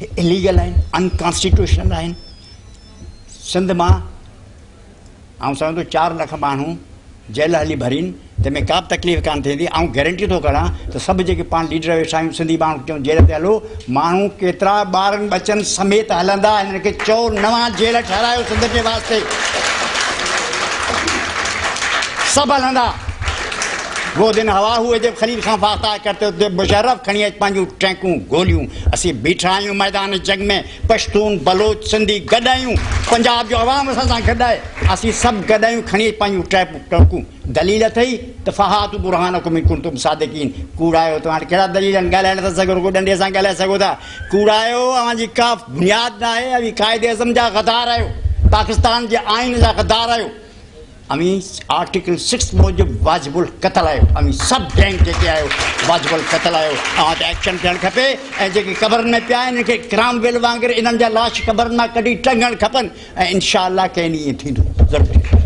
Illegal आहिनि, unconstitutional आहिनि। सिंध मां आउं सम्झो 4 लख माण्हू जेल हली भरीनि, तंहिंमें का बि तकलीफ़ कान थींदी। ऐं गारंटी थो करां त सभु जेके पाण लीडर वेठा आहियूं सिंधी माण्हू चऊं जेल ते हलो, माण्हू केतिरा ॿारनि बचनि समेत हलंदा। हिन खे चओ नवां जेल ठहिरायो सिंध जे वास्ते, सभु हलंदा। वो दिन हवा हुए जब खलील खां फाख्ता करते हुए मुशर्रफ खणी अच पंहिंजूं टैंकूं गोलियूं। असीं बीठा आहियूं मैदान जंग में, पश्तून बलोच सिंधी गॾु आहियूं, पंजाब जो अवाम असां सां गॾु आहे। असीं सभु गॾु आहियूं, खणी अच पंहिंजूं टैंकूं। दलील अथई त फहातु बुरहानकुम इन कुंतुम सादिकीन। कूड़ायो तव्हां कहिड़ा दलील आहिनि? ॻाल्हाए नथा सघो, रुॻो डंडे सां ॻाल्हाए सघो था। कूड़ायो अव्हांजी का बुनियाद न आहे। अवी क़ाइदे आज़म जा गद्दार आहियो, पाकिस्तान जे आइन जा गद्दार आहियो। अमी आर्टिकल 6 मूजिब वाजिबुल क़त्ल आहियो। अमी सभु गैंग जेके आहियो वाजिबुल क़त्ल आहियो। तव्हां ते एक्शन थियणु खपे। ऐं जेके क़बरनि में पिया आहिनि, इनखे क्रामवेल वांगुरु इन्हनि जा लाश क़बरनि मां कढी टंगणु खपनि। ऐं इनशा अल्लाह कंहिं ॾींहुं ईअं थींदो ज़रूरु।